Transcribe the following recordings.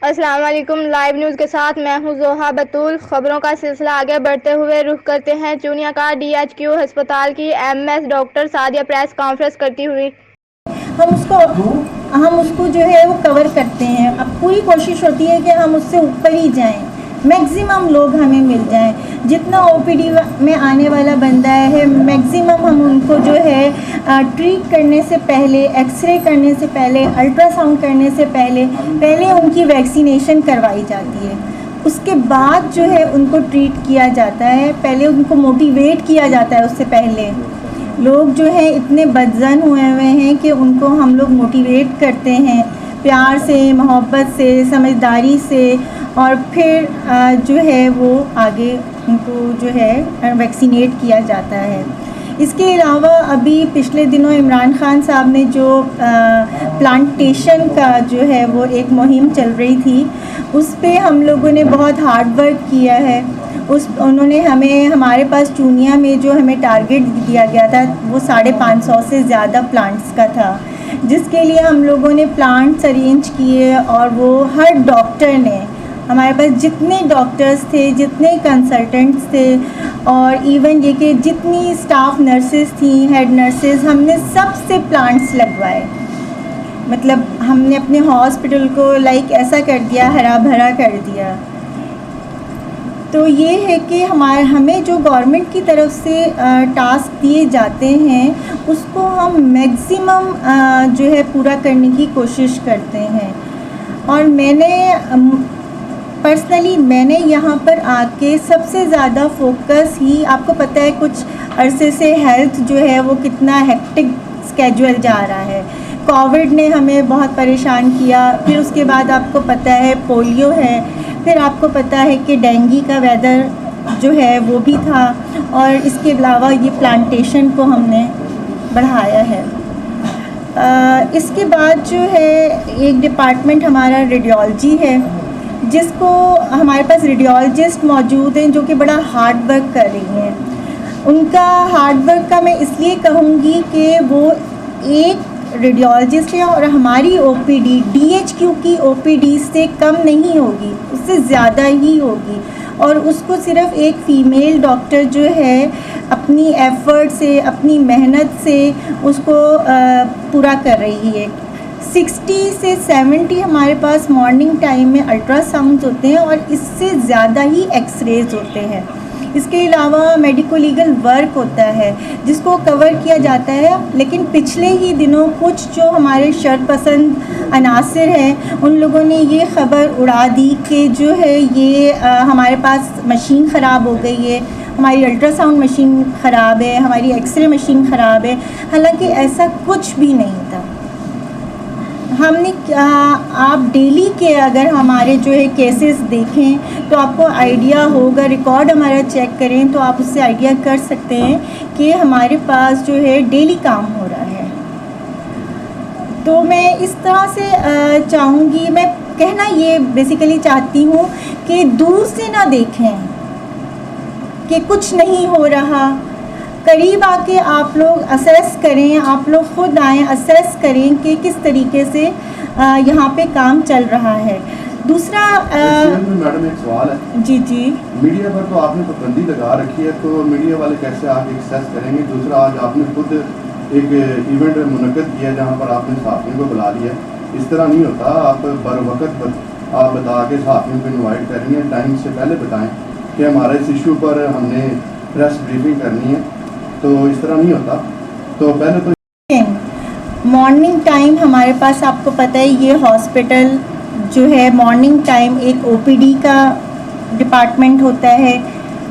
अस्सलाम वालेकुम। Live news के साथ मैं हूं जोहा बतूल। खबरों का सिलसिला आगे बढ़ते हुए रुख करते हैं चूनिया का DHQ अस्पताल की MS doctor Sadia press conference करती हुई। हम उसको जो है वो कवर करते हैं। अब पूरी कोशिश होती है कि हम उससे ऊपर ही जाएं, मैक्सिमम लोग हमें मिल जाएं। जितना OPD में आने वाला बंदा है मैक्सिमम हम उनको जो है ट्रीट करने से पहले, एक्सरे करने से पहले, अल्ट्रासाउंड करने से पहले उनकी वैक्सीनेशन करवाई जाती है। उसके बाद जो है उनको ट्रीट किया जाता है, पहले उनको मोटिवेट किया जाता है। उससे पहले लोग जो हैं इतने बदजन हुए हैं कि उनको हम लोग मोटिवेट करते हैं प्यार से, मोहब्बत से, समझदारी से, और फिर जो है वो आगे उनको जो है वैक्सीनेट किया जाता है। इसके अलावा अभी पिछले दिनों इमरान खान साहब ने जो प्लांटेशन का जो है वो एक मुहिम चल रही थी, उस पे हम लोगों ने बहुत हार्ड वर्क किया है। उन्होंने हमारे पास चूनिया में जो हमें टारगेट दिया गया था वो 550 से ज़्यादा प्लांट्स का था, जिसके लिए हम लोगों ने प्लांट्स अरेंज किए। और वो हर डॉक्टर ने, हमारे पास जितने डॉक्टर्स थे, जितने कंसल्टेंट्स थे, और इवन ये कि जितनी स्टाफ नर्सेस थी, हेड नर्सेस, हमने सबसे प्लांट्स लगवाए। मतलब हमने अपने हॉस्पिटल को ऐसा कर दिया, हरा भरा कर दिया। तो ये है कि हमें जो गवर्नमेंट की तरफ से टास्क दिए जाते हैं उसको हम मैक्सिमम जो है पूरा करने की कोशिश करते हैं। और मैंने यहाँ पर आके सबसे ज़्यादा फोकस ही, आपको पता है कुछ अरसे से हेल्थ जो है वो कितना हेक्टिक स्केड्यूल जा रहा है। कोविड ने हमें बहुत परेशान किया, फिर उसके बाद आपको पता है पोलियो है, फिर आपको पता है कि डेंगू का वेदर जो है वो भी था, और इसके अलावा ये प्लांटेशन को हमने बढ़ाया है। इसके बाद जो है एक डिपार्टमेंट हमारा रेडियोलॉजी है, जिसको हमारे पास रेडियोलॉजिस्ट मौजूद हैं जो कि बड़ा हार्ड वर्क कर रही हैं। उनका हार्ड वर्क का मैं इसलिए कहूँगी कि वो एक रेडियोलॉजिस्ट है और हमारी OPD DHQ की OPD से कम नहीं होगी, उससे ज़्यादा ही होगी। और उसको सिर्फ एक फ़ीमेल डॉक्टर जो है अपनी एफ़र्ट से, अपनी मेहनत से उसको पूरा कर रही है। 60 से 70 हमारे पास मॉर्निंग टाइम में अल्ट्रासाउंड्स होते हैं और इससे ज़्यादा ही एक्सरेज होते हैं। इसके अलावा मेडिको लीगल वर्क होता है जिसको कवर किया जाता है। लेकिन पिछले ही दिनों कुछ जो हमारे शरपसंद अनासिर हैं उन लोगों ने ये ख़बर उड़ा दी कि जो है ये हमारे पास मशीन ख़राब हो गई है, हमारी अल्ट्रासाउंड मशीन ख़राब है, हमारी एक्सरे मशीन ख़राब है। हालांकि ऐसा कुछ भी नहीं था। हमने आप डेली के अगर हमारे जो है केसेस देखें तो आपको आइडिया होगा, रिकॉर्ड हमारा चेक करें तो आप उससे आइडिया कर सकते हैं कि हमारे पास जो है डेली काम हो रहा है। तो मैं इस तरह से चाहूँगी, मैं कहना ये बेसिकली चाहती हूँ कि दूर से ना देखें कि कुछ नहीं हो रहा, करीब आके आप लोग असेस करें, आप लोग खुद आएँ, असेस करें कि किस तरीके से यहाँ पे काम चल रहा है। दूसरा मैडम एक सवाल है। जी जी। मीडिया पर तो आपने पाबंदी लगा रखी है, तो मीडिया वाले कैसे आके एक्सेस करेंगे? दूसरा, आज आपने खुद एक इवेंट मुनक्किद किया जहाँ पर आपने सहाफ़ियों को बुला लिया। इस तरह नहीं होता, आप बर वक्त आप बता के सहाफ़ियों को इन्वाइट करेंगे, टाइम से पहले बताएँ कि हमारे इस इशू पर हमने प्रेस ब्रीफिंग करनी है, तो इस तरह नहीं होता। तो पहले तो मॉर्निंग टाइम हमारे पास, आपको पता है ये हॉस्पिटल जो है मॉर्निंग टाइम एक OPD का डिपार्टमेंट होता है,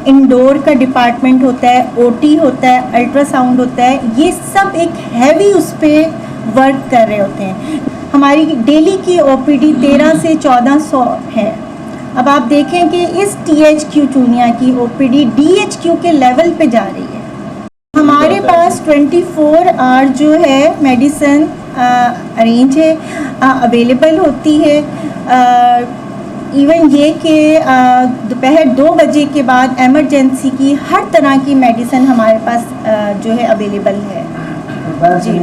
इंडोर का डिपार्टमेंट होता है, OT होता है, अल्ट्रासाउंड होता है। ये सब एक हैवी उस पर वर्क कर रहे होते हैं। हमारी डेली की OPD 13 से 1400 है। अब आप देखें कि इस THQ चूनिया की OPD DHQ के लेवल पे जा रही है। हमारे पास 24 आवर जो है मेडिसिन अरेंज है, अवेलेबल होती है। इवन ये कि दोपहर 2 बजे के बाद इमरजेंसी की हर तरह की मेडिसिन हमारे पास जो है अवेलेबल है। जी,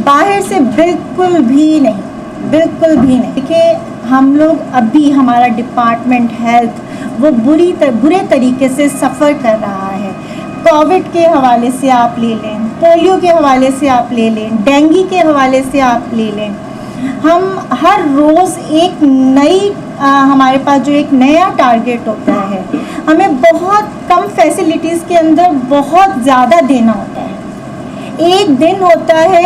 बाहर से बिल्कुल भी नहीं, बिल्कुल भी नहीं। देखिए हम लोग अभी हमारा डिपार्टमेंट हेल्थ वो बुरे तरीके से सफ़र कर रहा है। कोविड के हवाले से आप ले लें, पोलियो के हवाले से आप ले लें, डेंगू के हवाले से आप ले लें, हम हर रोज़ एक नई हमारे पास जो एक नया टारगेट होता है, हमें बहुत कम फैसिलिटीज़ के अंदर बहुत ज़्यादा देना होता है। एक दिन होता है,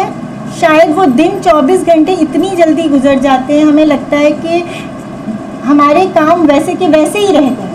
शायद वो दिन 24 घंटे इतनी जल्दी गुजर जाते हैं, हमें लगता है कि हमारे काम वैसे के वैसे ही रह गए।